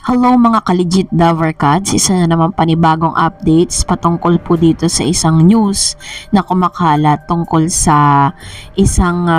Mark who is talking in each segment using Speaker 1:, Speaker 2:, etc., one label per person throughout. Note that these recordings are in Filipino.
Speaker 1: Hello mga ka-legit Davercads, isa na naman panibagong updates patungkol po dito sa isang news na kumakalat tungkol sa isang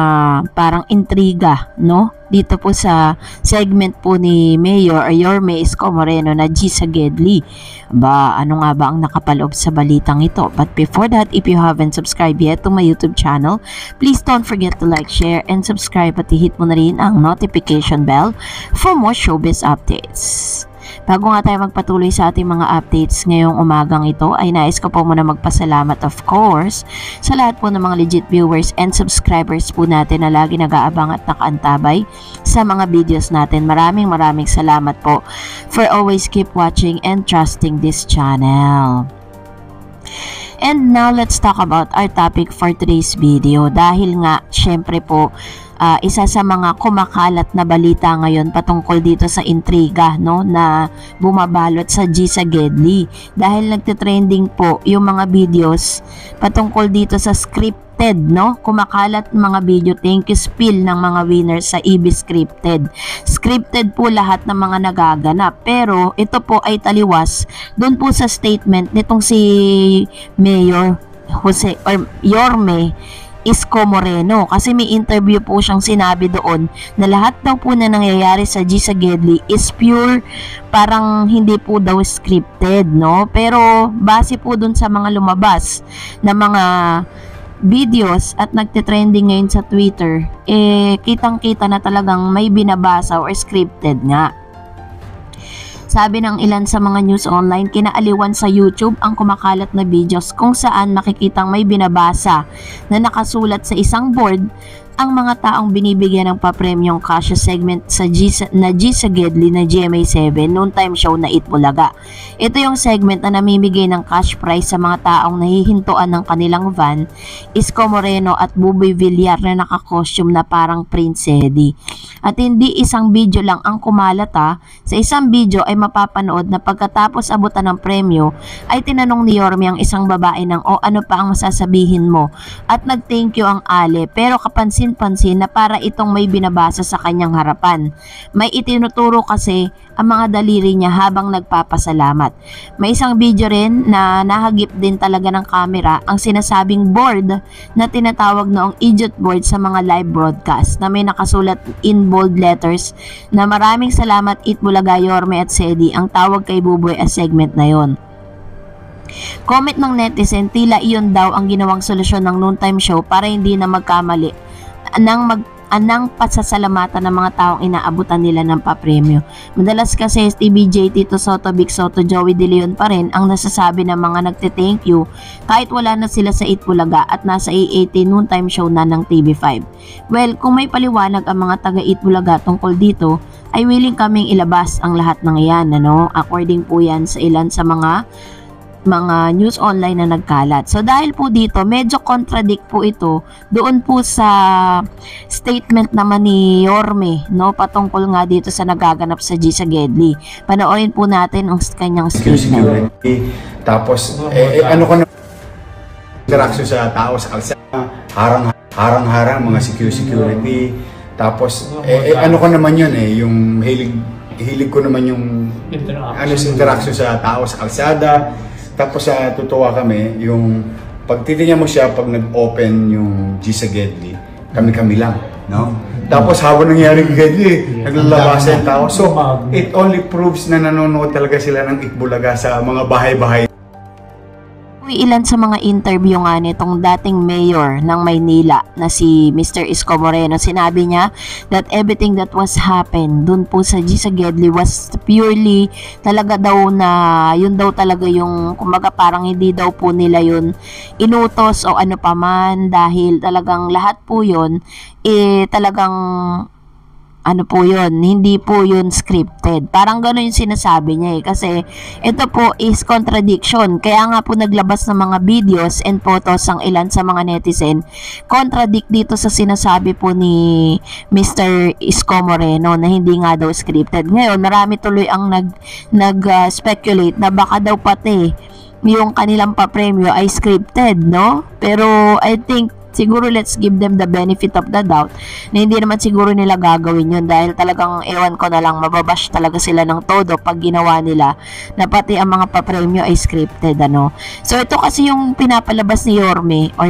Speaker 1: parang intriga, no? Dito po sa segment po ni Mayor Yorme Isko Moreno na G. Sagedli. Ano nga ba ang nakapaloob sa balitang ito? But before that, if you haven't subscribed yet to my YouTube channel, please don't forget to like, share, and subscribe at i-hit mo na rin ang notification bell for more showbiz updates. Bago nga tayo magpatuloy sa ating mga updates ngayong umagang ito, ay nais ko po muna magpasalamat of course sa lahat po ng mga legit viewers and subscribers po natin na lagi nag-aabang at nakaantabay sa mga videos natin. Maraming salamat po for always keep watching and trusting this channel. And now let's talk about our topic for today's video, dahil nga syempre po isa sa mga kumakalat na balita ngayon patungkol dito sa intriga, no, na bumabalot sa G. Sagedli, dahil nagte-trending po yung mga videos patungkol dito sa scripted, no, kumakalat mga video thank you spill ng mga winners sa EB scripted po lahat ng mga nagaganap, pero ito po ay taliwas doon po sa statement nitong si Mayor Yorme Isko Moreno, kasi may interview po siyang sinabi doon na lahat daw po na nangyayari sa G. Sagedli is pure, parang hindi po daw scripted, no? Pero base po doon sa mga lumabas na mga videos at nagte-trending ngayon sa Twitter, kitang-kita na talagang may binabasa or scripted nga. Sabi ng ilan sa mga news online, kinaaliwan sa YouTube ang kumakalat na videos kung saan makikitang may binabasa na nakasulat sa isang board ang mga taong binibigyan ng papremyong cash segment sa G. Sagedli na GMA7 noon time show na Itbulaga. Ito yung segment na namimigay ng cash prize sa mga taong nahihintuan ng kanilang van, Isko Moreno at Buboy Villar na nakakostume na parang Prince Eddie. At hindi isang video lang ang kumalat sa isang video ay mapapanood na pagkatapos abutan ng premyo ay tinanong ni Yorme ang isang babae ng ano pa ang masasabihin mo, at nag-thank you ang ale, pero kapansin na para itong may binabasa sa kanyang harapan. May itinuturo kasi ang mga daliri niya habang nagpapasalamat. May isang video rin na nahagip din talaga ng camera ang sinasabing board na tinatawag noong idiot board sa mga live broadcast na may nakasulat in bold letters na maraming salamat Itbulaga, Yorme at Sedi, ang tawag kay Buboy as segment na yon. Comment ng netizen, tila iyon daw ang ginawang solusyon ng noontime show para hindi na magkamali anang pasasalamatan ng mga taong inaabutan nila ng papremyo. Madalas kasi TBJ, Tito Soto, Big Soto, Joey De Leon pa rin ang nasasabi ng mga nagte-thank you kahit wala na sila sa Itbulaga at nasa A18 noontime show na ng TV5. Well, kung may paliwanag ang mga taga Itbulaga tungkol dito, ay willing kaming ilabas ang lahat ng iyan, according po yan sa ilan sa mga news online na nagkalat. So dahil po dito, medyo contradict po ito doon po sa statement naman ni Yorme, no, patungkol nga dito sa nagaganap sa G. Sagedli. Panoorin po natin ang kanyang statement.
Speaker 2: Tapos ano ko na interaction sa tao sa kalsada, harang-harang mga security. Tapos ano ko naman yun yung hilig ko naman yung interaction sa tao sa kalsada. Tapos tutuwa kami, yung pagtitingnan mo siya pag nag-open yung G. Sagedli, kami lang, no? Tapos habang nangyari Sagedli, naglalabas yung tao. So, it only proves na nanonood talaga sila ng Itbulaga sa mga bahay-bahay.
Speaker 1: Ilan sa mga interview nga nitong dating mayor ng Maynila na si Mr. Isko Moreno, sinabi niya that everything that was happened dun po sa G. Sagedli was purely talaga daw na yun daw talaga yung kumbaga parang hindi daw po nila yun inutos o ano paman, dahil talagang lahat po yun talagang ano po yun, hindi po yun scripted. Parang gano'n yung sinasabi niya kasi ito po is contradiction. Kaya nga po naglabas ng mga videos and photos ang ilan sa mga netizen. Contradict dito sa sinasabi po ni Mr. Isko Moreno na hindi nga daw scripted. Ngayon, marami tuloy ang nag-speculate na baka daw pati yung kanilang papremyo ay scripted, no? Pero I think siguro let's give them the benefit of the doubt na hindi naman siguro nila gagawin yun dahil talagang ewan ko na lang mababash talaga sila ng todo pag ginawa nila na pati ang mga papremyo ay scripted ano. So ito kasi yung pinapalabas ni Yorme o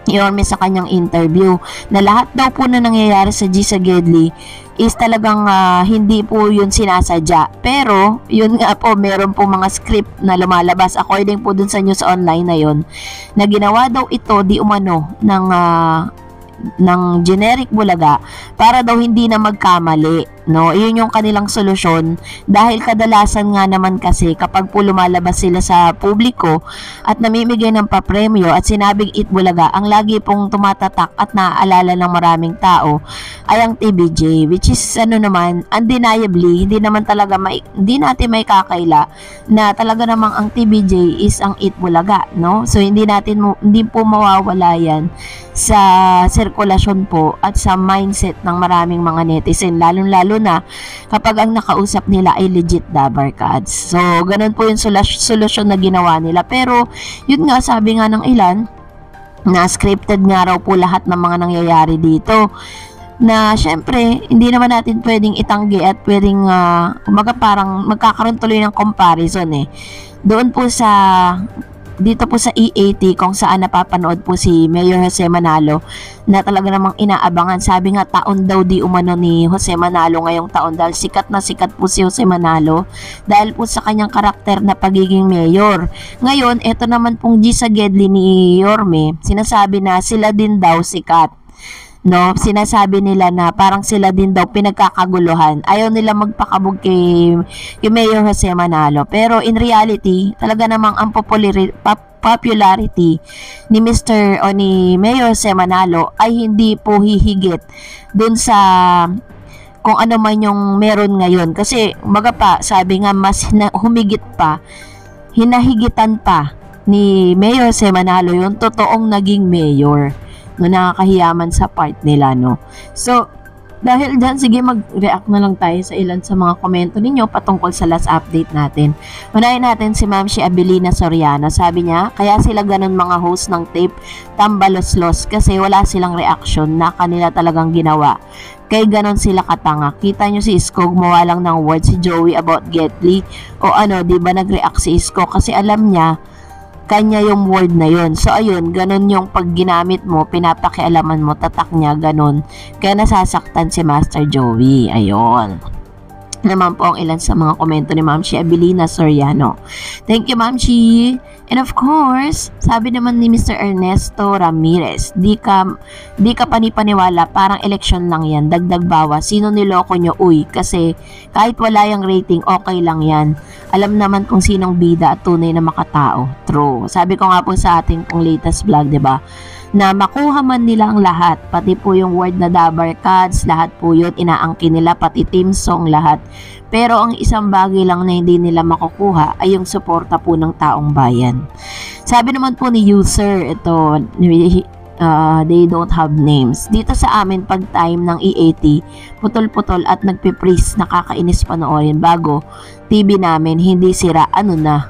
Speaker 1: Yorme sa kanyang interview na lahat daw po na nangyayari sa G sa Gedli is talagang hindi po yun sinasadya. Pero, yun nga po, meron po mga script na lumalabas according po dun sa news online na yun na ginawa daw ito di umano ng generic Bulaga para daw hindi na magkamali. No, iyon yung kanilang solusyon dahil kadalasan nga naman kasi kapag po lumalabas sila sa publiko at namimigay ng papremyo at sinabing Eat Bulaga, ang lagi pong tumatatak at naaalala ng maraming tao ay ang TBJ, which is ano naman, undeniably, hindi natin may kakaila na talaga namang ang TBJ is ang Eat Bulaga, no? So hindi po mawawala yan sa sirkulasyon po at sa mindset ng maraming mga netizen, lalo na kapag ang nakausap nila ay legit Dabar Cats. So, ganun po yung solusyon na ginawa nila. Pero, yun nga, sabi nga ng ilan, na scripted nga raw po lahat ng mga nangyayari dito. Na, syempre, hindi naman natin pwedeng itanggi at pwedeng, kumaga parang magkakaroon tuloy ng comparison eh. Doon po dito po sa EAT kung saan napapanood po si Mayor Jose Manalo na talaga namang inaabangan. Sabi nga taon daw di umano ni Jose Manalo ngayong taon dahil sikat na sikat po si Jose Manalo dahil po sa kanyang karakter na pagiging mayor. Ngayon, eto naman pong G sa Gedli ni Yorme, sinasabi na sila din daw sikat. No, sinasabi nila na parang sila din daw pinagkakaguluhan. Ayaw nila magpakabog kay Mayor Jose Manalo. Pero in reality, talaga namang ang popularity ni Mr. o ni Mayor Jose Manalo ay hindi po hihigit dun sa kung ano man yung meron ngayon. Kasi umaga pa, sabi nga mas humigit pa, hinahigitan pa ni Mayor Jose Manalo yung totoong naging mayor. No, nakakahiyaman sa part nila, no. So, dahil dyan, sige mag-react na lang tayo sa ilan sa mga komento ninyo patungkol sa last update natin. Unahin natin si Ma'am si Abilina Soriano. Sabi niya, kaya sila ganun mga host ng tape tambaloslos kasi wala silang reaction na kanila talagang ginawa. Kaya ganun sila katanga. Kita nyo si Isko, gumawa lang ng word si Joey about Getly o ano, di ba nag-react si Isko kasi alam niya kanya yung word na yun. So, ayun, ganun yung pag ginamit mo, pinapakialaman mo, tatak niya, ganun. Kaya nasasaktan si Master Joey. Ayun. Naman po ang ilan sa mga komento ni Ma'am Shi Abilina Soriano. Thank you, Ma'am Shi. And of course, sabi naman ni Mr. Ernesto Ramirez, di ka panipaniwala, parang election lang yan, dagdag bawas. Sino niloko nyo? Uy, kasi kahit wala yung rating, okay lang yan. Alam naman kung sinong bida at tunay na makatao. True. Sabi ko nga po sa ating pong latest vlog, diba? Na makuha man nila ang lahat, pati po yung word na Dabar Cats, lahat po yun, inaangkin nila, pati team song, lahat. Pero ang isang bagay lang na hindi nila makukuha ay yung suporta po ng taong bayan. Sabi naman po ni user, ito, they don't have names. Dito sa amin, pag time ng EAT, putol-putol at nagpipris, nakakainis panoorin bago TV namin, hindi sira, ano na.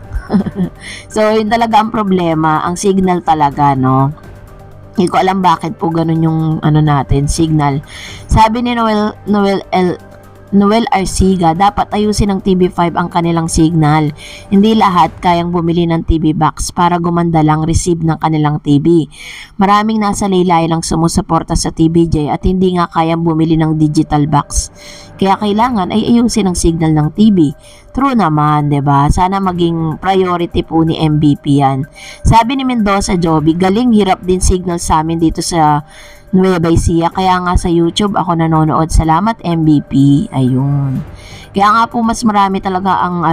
Speaker 1: So, yun talaga ang problema, ang signal talaga, no? Hindi ko alam bakit po ganun yung ano natin, signal. Sabi ni Noel Arciga, dapat ayusin ng TV5 ang kanilang signal. Hindi lahat kayang bumili ng TV box para gumanda lang receive ng kanilang TV. Maraming nasa laylay lang sumusuporta sa TVJ at hindi nga kayang bumili ng digital box. Kaya kailangan ay ayusin ang signal ng TV. True naman, 'di ba? Sana maging priority po ni MVP yan. Sabi ni Mendoza Joby, galing hirap din signal sa amin dito sa Nueva Ecija. Kaya nga sa YouTube ako nanonood. Salamat MVP. Ayun. Kaya nga po mas marami talaga ang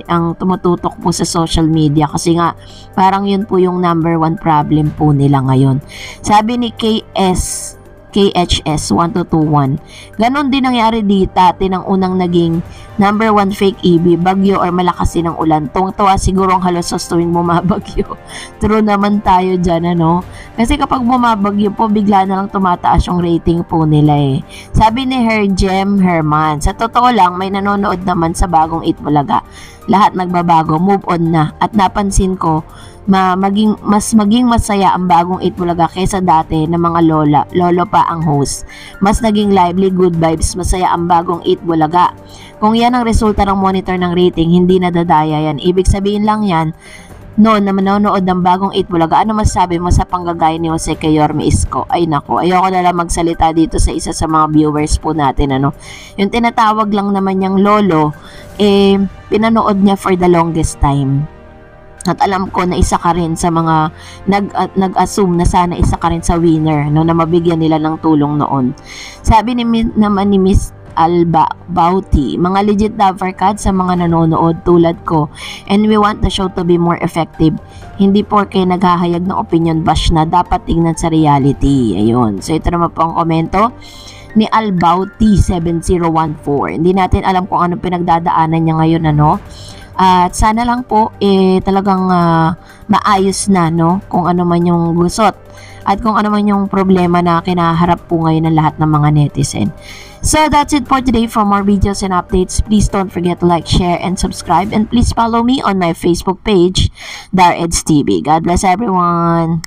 Speaker 1: ang tumututok po sa social media kasi nga parang yun po yung number 1 problem po nila ngayon. Sabi ni KHS 1221. Ganon din nangyari dito dati ng unang naging number 1 fake EB, bagyo or malakas din ang ulan. Tuwang-tuwa siguro ang halosos tuwing bumabagyo. True naman tayo dyan, ano? Kasi kapag bumabagyo po, bigla na lang tumataas yung rating po nila eh. Sabi ni Herjem Herman, sa totoo lang, may nanonood naman sa bagong Eat Bulaga. Lahat nagbabago, move on na. At napansin ko, mas maging masaya ang bagong Itbulaga kaysa dati na mga lolo pa ang host. Mas naging lively, good vibes, masaya ang bagong Itbulaga. Kung yan ang resulta ng monitor ng rating, hindi nadadaya yan. Ibig sabihin lang yan, noon na manonood ng bagong Itbulaga, ano masasabi mo sa panggagaya ni Jose kay Yorme Isko? Ay nako, ayoko na lang magsalita dito sa isa sa mga viewers po natin, ano. Yung tinatawag lang naman niyang lolo, pinanood niya for the longest time. At alam ko na isa ka rin sa mga nag-assume na sana isa ka rin sa winner, no, na mabigyan nila ng tulong noon. Sabi naman ni Miss Alba Bauti, mga legit lover cards sa mga nanonood tulad ko, and we want the show to be more effective. Hindi porke naghahayag ng opinion bash na, dapat tingnan sa reality. Ayun. So ito naman po ang komento ni Albauti 7014. Hindi natin alam kung ano pinagdadaanan niya ngayon, ano. At sana lang po talagang maayos na, no, kung ano man yung gusot at kung ano man yung problema na kinaharap po ngayon ng lahat ng mga netizen. So that's it for today. For more videos and updates, please don't forget to like, share, and subscribe. And please follow me on my Facebook page, Dar Eds TV. God bless everyone.